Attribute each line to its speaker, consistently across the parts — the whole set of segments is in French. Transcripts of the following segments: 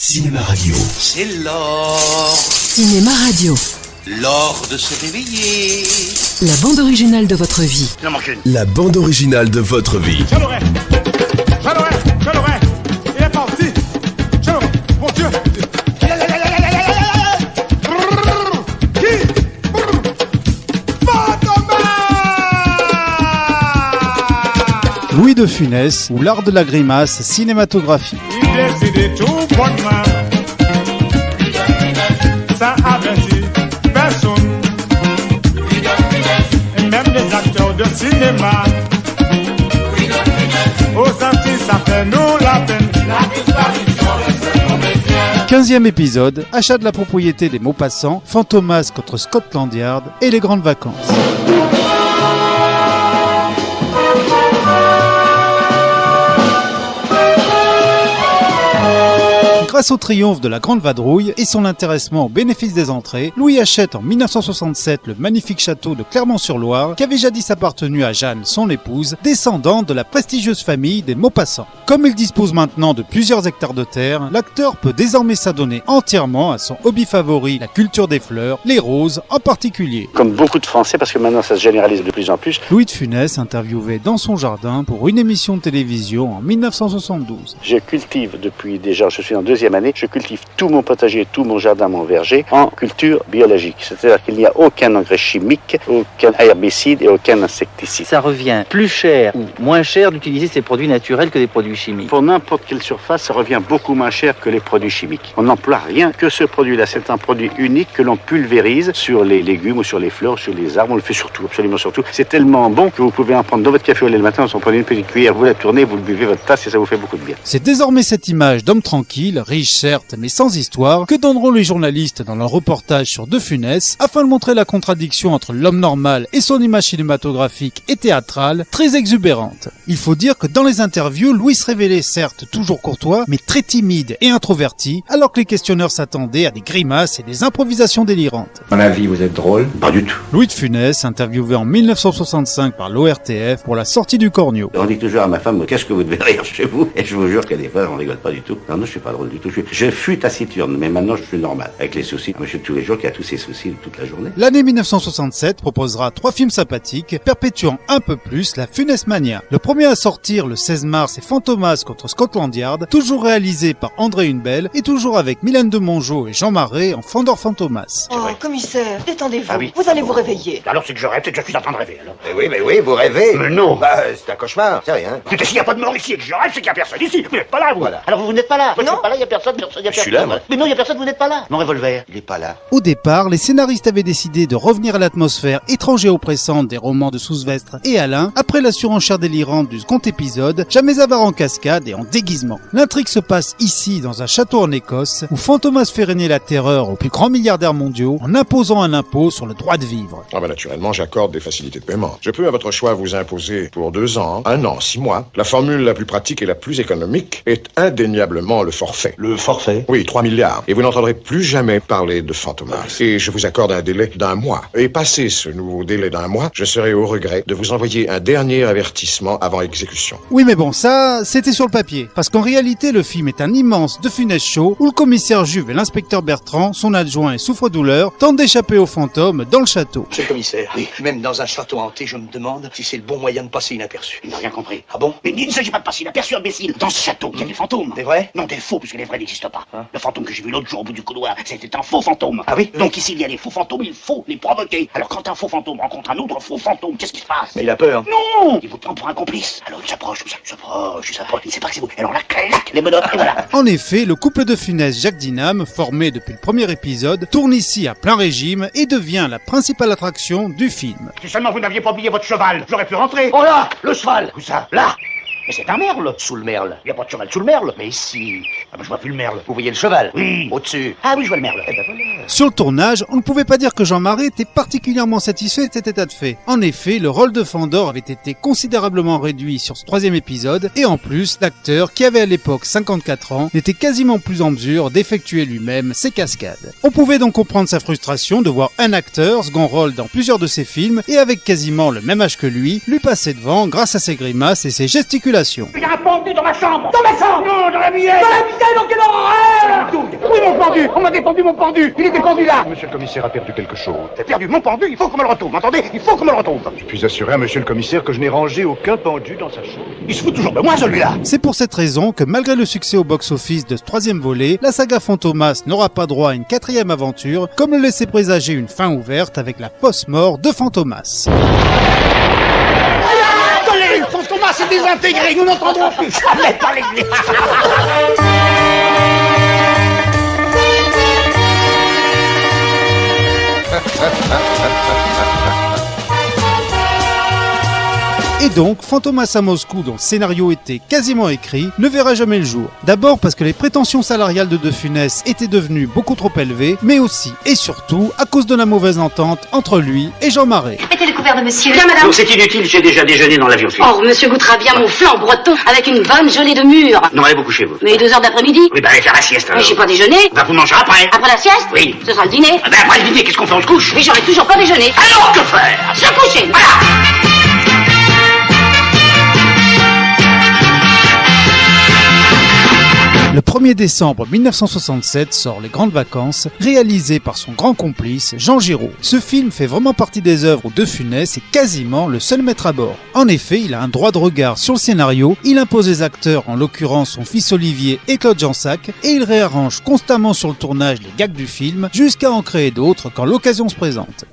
Speaker 1: Cinéma Radio.
Speaker 2: C'est l'or.
Speaker 3: Cinéma Radio.
Speaker 2: L'or de se réveiller.
Speaker 3: La bande originale de votre vie.
Speaker 2: Il en manque une.
Speaker 1: La bande originale de votre vie.
Speaker 4: Je l'aurai. Il est parti. Je l'aurai. Mon Dieu. Qui?
Speaker 5: Louis de Funès ou l'art de la grimace cinématographique.
Speaker 4: Il décide tout bonnement. Ça avertit personne. Et même les acteurs de cinéma. Aux Antilles, ça fait nous la peine.
Speaker 5: 15e épisode, achat de la propriété des Maupassant, Fantomas contre Scotland Yard et les grandes vacances. Grâce au triomphe de la Grande Vadrouille et son intéressement au bénéfice des entrées, Louis achète en 1967 le magnifique château de Clermont-sur-Loire qui avait jadis appartenu à Jeanne, son épouse, descendante de la prestigieuse famille des Maupassant. Comme il dispose maintenant de plusieurs hectares de terre, l'acteur peut désormais s'adonner entièrement à son hobby favori, la culture des fleurs, les roses en particulier.
Speaker 6: Comme beaucoup de Français, parce que maintenant ça se généralise de plus en plus.
Speaker 5: Louis de Funès interviewé dans son jardin pour une émission de télévision en 1972.
Speaker 6: Je cultive depuis déjà, je suis en deuxième année, je cultive tout mon potager, tout mon jardin, mon verger en culture biologique. C'est-à-dire qu'il n'y a aucun engrais chimique, aucun herbicide et aucun insecticide.
Speaker 7: Ça revient plus cher ou moins cher d'utiliser ces produits naturels que des produits chimiques.
Speaker 6: Pour n'importe quelle surface, ça revient beaucoup moins cher que les produits chimiques. On n'emploie rien que ce produit-là. C'est un produit unique que l'on pulvérise sur les légumes ou sur les fleurs, sur les arbres. On le fait surtout, absolument surtout. C'est tellement bon que vous pouvez en prendre dans votre café au lait le matin, vous en prenez une petite cuillère, vous la tournez, vous le buvez votre tasse et ça vous fait beaucoup de bien.
Speaker 5: C'est désormais cette image d'homme tranquille, riche certes, mais sans histoire, que donneront les journalistes dans leur reportage sur De Funès, afin de montrer la contradiction entre l'homme normal et son image cinématographique et théâtrale, très exubérante. Il faut dire que dans les interviews, Louis se révélait certes toujours courtois, mais très timide et introverti, alors que les questionneurs s'attendaient à des grimaces et des improvisations délirantes.
Speaker 8: À mon avis, vous êtes drôle?
Speaker 6: Pas du tout.
Speaker 5: Louis de Funès, interviewé en 1965 par l'ORTF pour la sortie du Cornio.
Speaker 6: On dit toujours à ma femme, qu'est-ce que vous devez rire chez vous? Et je vous jure qu'à des fois, on rigole pas du tout. Non, je suis pas drôle du tout. Je fus taciturne, mais maintenant je suis normal. Avec les soucis, monsieur tous les jours qui a tous ses soucis toute la journée.
Speaker 5: L'année 1967 proposera 3 films sympathiques, perpétuant un peu plus la Funès mania. Le premier à sortir le 16 mars est Fantomas contre Scotland Yard, toujours réalisé par André Hunebelle et toujours avec Mylène de Mongeau et Jean Marais en Fandor Fantomas.
Speaker 9: Oh, commissaire, détendez-vous.
Speaker 2: Ah oui.
Speaker 9: Vous allez vous réveiller.
Speaker 2: Alors c'est que je rêve, c'est que je suis en train de rêver alors.
Speaker 8: Mais oui, vous rêvez.
Speaker 2: Mais non.
Speaker 8: Bah, c'est un cauchemar, c'est rien.
Speaker 2: Putain, s'il n'y a pas de mort ici et que je rêve, c'est qu'il n'y a personne ici. Vous n'êtes pas là, vous.
Speaker 8: Voilà.
Speaker 7: Alors vous n'êtes pas là. Vous
Speaker 9: Non.
Speaker 7: n'êtes pas là, il y a personne, il y a personne.
Speaker 8: Je suis là, moi.
Speaker 7: Mais non, il y a personne, vous n'êtes pas là. Mon revolver.
Speaker 8: Il est pas là.
Speaker 5: Au départ, les scénaristes avaient décidé de revenir à l'atmosphère étrange et oppressante des romans de Sousvestre et Alain, après la surenchère délirante du second épisode, jamais avare en cascade et en déguisement. L'intrigue se passe ici, dans un château en Écosse, où Fantomas fait régner la terreur aux plus grands milliardaires mondiaux en imposant un impôt sur le droit de vivre.
Speaker 10: Ah bah naturellement, j'accorde des facilités de paiement. Je peux à votre choix vous imposer pour 2 ans, 1 an, 6 mois. La formule la plus pratique et la plus économique est indéniablement le forfait.
Speaker 8: Le forfait?
Speaker 10: Oui, 3 milliards. Et vous n'entendrez plus jamais parler de Fantomas. Et je vous accorde un délai d'1 mois. Et passé ce nouveau délai d'1 mois, je serai au regret de vous envoyer un dernier avertissement avant exécution.
Speaker 5: Oui mais bon, ça, c'était sur le papier. Parce qu'en réalité, le film est un immense De Funès show où le commissaire Juve et l'inspecteur Bertrand, son adjoint et souffre-douleur, tentent d'échapper aux fantômes dans le château.
Speaker 2: Monsieur le commissaire,
Speaker 11: Oui, même dans un château hanté, je me demande si c'est le bon moyen de passer inaperçu.
Speaker 2: il n'a rien compris.
Speaker 11: Ah bon?
Speaker 2: Mais il ne s'agit pas de passer inaperçu, imbécile. Dans ce château, il y a des fantômes.
Speaker 11: Des vrais?
Speaker 2: Non, des faux, puisque les vrais n'existent pas. Le fantôme que j'ai vu l'autre jour au bout du couloir, c'était un faux fantôme.
Speaker 11: Ah oui?
Speaker 2: Donc ici, il y a des faux fantômes, il faut les provoquer. Alors quand un faux fantôme rencontre un autre faux fantôme, qu'est-ce qui se passe?
Speaker 11: Mais il a peur.
Speaker 2: Non! Il vous prend pour un complice. Alors il s'approche, il s'approche, il sait pas que c'est vous. Alors là, clac, les menottes, et voilà.
Speaker 5: En effet, le couple de Funès-Jacques Dinam, formé depuis le premier épisode, tourne ici à plein régime et devient la principale attraction du film.
Speaker 2: Si seulement vous n'aviez pas oublié votre cheval, j'aurais pu rentrer. Oh là, le cheval. Où ça? Là. Mais c'est un merle.
Speaker 11: Sous le merle.
Speaker 2: Il n'y a pas de cheval sous le merle.
Speaker 11: Mais ici.
Speaker 2: Ah ben je vois plus le merle.
Speaker 11: Vous voyez le cheval?
Speaker 2: Oui.
Speaker 11: Au-dessus.
Speaker 2: Ah oui, je vois le merle.
Speaker 11: Eh ben voilà.
Speaker 5: Sur le tournage, on ne pouvait pas dire que Jean Marais était particulièrement satisfait de cet état de fait. En effet, le rôle de Fandor avait été considérablement réduit sur ce 3e épisode, et en plus, l'acteur, qui avait à l'époque 54 ans, n'était quasiment plus en mesure d'effectuer lui-même ses cascades. On pouvait donc comprendre sa frustration de voir un acteur, second rôle dans plusieurs de ses films, et avec quasiment le même âge que lui passer devant grâce à ses grimaces et ses gesticulations.
Speaker 2: Il y a un pendu dans ma chambre. Dans ma chambre. Non, dans la mienne. Dans la mienne, dans quelle horreur. pendu. On m'a dépendu mon pendu. Il était pendu là.
Speaker 12: Monsieur le commissaire a perdu quelque chose.
Speaker 2: J'ai perdu mon pendu. Il faut qu'on me le retrouve. M'entendez? Il faut qu'on me le retrouve.
Speaker 12: Je puis assurer à monsieur le commissaire que je n'ai rangé aucun pendu dans sa chambre.
Speaker 2: Il se fout toujours de moi, celui-là.
Speaker 5: C'est pour cette raison que malgré le succès au box-office de ce troisième volet, la saga Fantomas n'aura pas droit à une quatrième aventure, comme le laissait présager une fin ouverte avec la fausse mort de Fantomas.
Speaker 2: Attendez, Fantomas est désintégré. Nous n'entendrons plus jamais parler de lui.
Speaker 5: Et donc, Fantomas à Moscou, dont le scénario était quasiment écrit, ne verra jamais le jour. D'abord parce que les prétentions salariales de Funès étaient devenues beaucoup trop élevées, mais aussi et surtout à cause de la mauvaise entente entre lui et Jean Marais.
Speaker 13: Mettez le couvert de monsieur. Bien, madame.
Speaker 6: Donc c'est inutile, j'ai déjà déjeuné dans l'avion.
Speaker 13: Oh, monsieur goûtera bien mon flan breton avec une bonne gelée de mûre.
Speaker 6: Non, allez vous coucher, vous.
Speaker 13: Mais 2 heures d'après-midi?
Speaker 6: Oui, bah allez faire la sieste.
Speaker 13: Mais j'ai pas déjeuné.
Speaker 6: Bah vous mangez après.
Speaker 13: Après la sieste?
Speaker 6: Oui.
Speaker 13: Ce sera le dîner.
Speaker 6: Ah bah après le dîner, qu'est-ce qu'on fait? On se couche?
Speaker 13: Mais j'aurai toujours pas déjeuné.
Speaker 6: Alors que faire?
Speaker 13: Se coucher.
Speaker 6: Voilà.
Speaker 5: Le 1er décembre 1967 sort Les Grandes Vacances, réalisé par son grand complice Jean Giraud. Ce film fait vraiment partie des œuvres où De Funès est quasiment le seul maître à bord. En effet, il a un droit de regard sur le scénario, il impose les acteurs, en l'occurrence son fils Olivier et Claude Jansac, et il réarrange constamment sur le tournage les gags du film, jusqu'à en créer d'autres quand l'occasion se présente.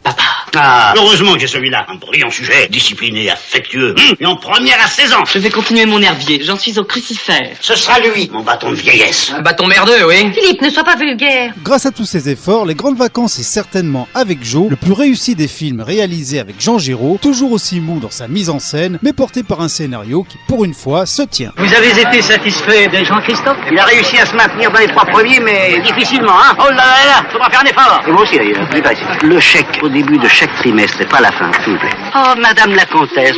Speaker 6: Ah, heureusement que j'ai celui-là. Un brillant sujet, discipliné, affectueux, et en première à 16 ans.
Speaker 14: Je vais continuer mon herbier, j'en suis au crucifère.
Speaker 6: Ce sera lui, mon bâton de vieillesse.
Speaker 14: Un bâton merdeux, oui.
Speaker 13: Philippe, ne sois pas vulgaire.
Speaker 5: Grâce à tous ces efforts, Les Grandes Vacances est certainement, avec Joe, le plus réussi des films réalisés avec Jean Giraud, toujours aussi mou dans sa mise en scène, mais porté par un scénario qui, pour une fois, se tient.
Speaker 7: Vous avez été satisfait de Jean-Christophe?
Speaker 6: Il a réussi à se maintenir dans les 3 premiers, mais difficilement, hein. Oh là là, faudra faire un effort. Et vous aussi, d'ailleurs. Le chèque au début de chaque trimestre, et pas la fin, s'il vous plaît. Oh, madame la comtesse.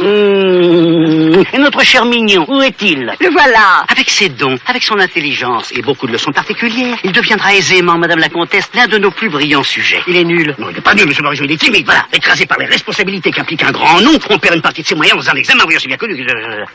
Speaker 6: Et notre cher mignon, où est-il?
Speaker 13: Le voilà.
Speaker 6: Avec ses dons, avec son intelligence et beaucoup de leçons particulières, il deviendra aisément, madame la comtesse, l'un de nos plus brillants sujets. Il est nul. Non, il n'est pas nul, monsieur Maurice, il est timide, voilà. Écrasé par les responsabilités qu'implique un grand nom, on perd une partie de ses moyens dans un examen, oui, c'est bien connu.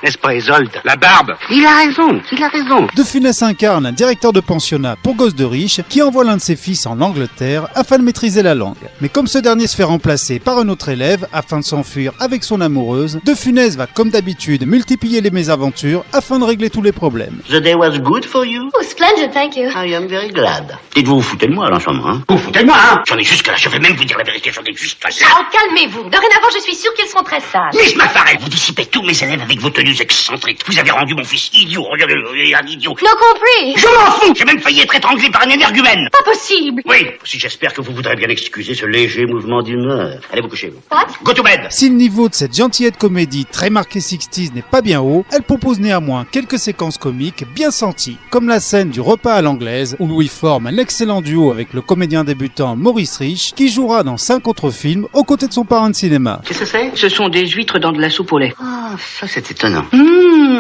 Speaker 6: N'est-ce pas, Isolde?
Speaker 12: La barbe.
Speaker 6: Il a raison, il a raison.
Speaker 5: De Funès incarne un directeur de pensionnat pour gosses de riches qui envoie l'un de ses fils en Angleterre afin de maîtriser la langue. Mais comme ce dernier se fait remplacer par un autre élève afin de s'enfuir avec son amoureuse, De Funès va comme d'habitude multiplier les mésaventures afin de régler tous les problèmes.
Speaker 6: The day was good for you?
Speaker 13: Oh, splendid, thank you.
Speaker 6: I am very glad. Dites-vous, vous foutez de moi, là, en ce moment, hein? Vous foutez de moi, hein? J'en ai jusque là, je vais même vous dire la vérité, j'en ai jusque là.
Speaker 13: Oh, calmez-vous. Dorénavant, je suis sûre qu'ils seront très sages.
Speaker 6: Miss Mafarel, vous dissipez tous mes élèves avec vos tenues excentriques. Vous avez rendu mon fils idiot, regardez, un idiot.
Speaker 13: No compris.
Speaker 6: Je m'en fous! J'ai même failli être étranglé par un énergumène.
Speaker 13: Pas possible.
Speaker 6: Oui, si j'espère que vous voudrez bien excuser ce léger mouvement d'humeur. Allez vous coucher, vous.
Speaker 13: What?
Speaker 6: Go to bed!
Speaker 5: Si le niveau de cette gentillette comédie très marquée 60s n'est pas bien haut, elle propose néanmoins quelques séquences comiques bien senties, comme la scène du repas à l'anglaise où Louis forme un excellent duo avec le comédien débutant Maurice Rich qui jouera dans 5 autres films aux côtés de son parrain de cinéma.
Speaker 6: Qu'est-ce que c'est?
Speaker 14: Ce sont des huîtres dans de la soupe au lait.
Speaker 6: Ah, ça c'est étonnant.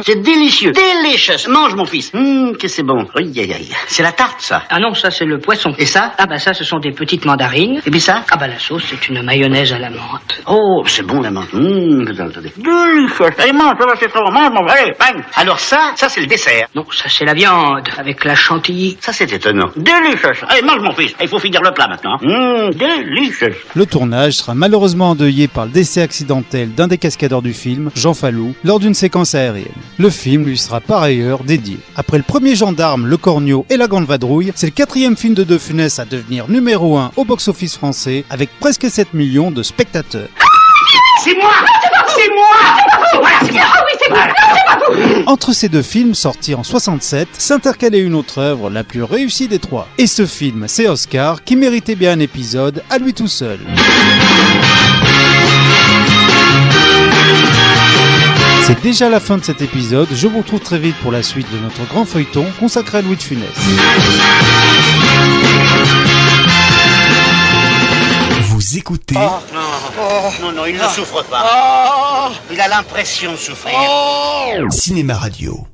Speaker 6: C'est délicieux. Delicious. Mange mon fils. Que c'est bon. Aïe, aïe, aïe. C'est la tarte, ça.
Speaker 14: Ah non, ça c'est le poisson.
Speaker 6: Et ça?
Speaker 14: Ah bah ça, ce sont des petites mandarines.
Speaker 6: Et puis ça?
Speaker 14: Ah bah la sauce, c'est une mayonnaise à la menthe.
Speaker 6: Oh, c'est bon la menthe. Attendez. Delicious. Allez, mange, ça va, c'est trop. Mange, mon allez, bang. Alors ça c'est le dessert.
Speaker 14: Non, ça c'est la viande, avec la chantilly.
Speaker 6: Ça c'est étonnant. Delicious. Allez, mange mon fils. Il faut finir le plat maintenant. Delicious.
Speaker 5: Le tournage sera malheureusement endeuillé par le décès accidentel d'un des cascadeurs du film, Jean Fallou, lors d'une séquence aérienne. Le film lui sera par ailleurs dédié. Après le premier Gendarme, Le Corneau et La Grande Vadrouille, c'est le 4e film de Funès à devenir numéro 1 au box-office français avec presque 7 millions de spectateurs.
Speaker 6: C'est moi! C'est moi! Voilà, c'est moi!
Speaker 13: Ah oui, c'est moi! Non, c'est pas vous!
Speaker 5: Entre ces deux films sortis en 67, s'intercalait une autre œuvre, la plus réussie des 3. Et ce film, c'est Oscar, qui méritait bien un épisode à lui tout seul. C'est déjà la fin de cet épisode, je vous retrouve très vite pour la suite de notre grand feuilleton consacré à Louis de Funès.
Speaker 1: Vous écoutez...
Speaker 6: Non, il ne souffre pas. Il a l'impression de souffrir.
Speaker 1: Cinéma Radio.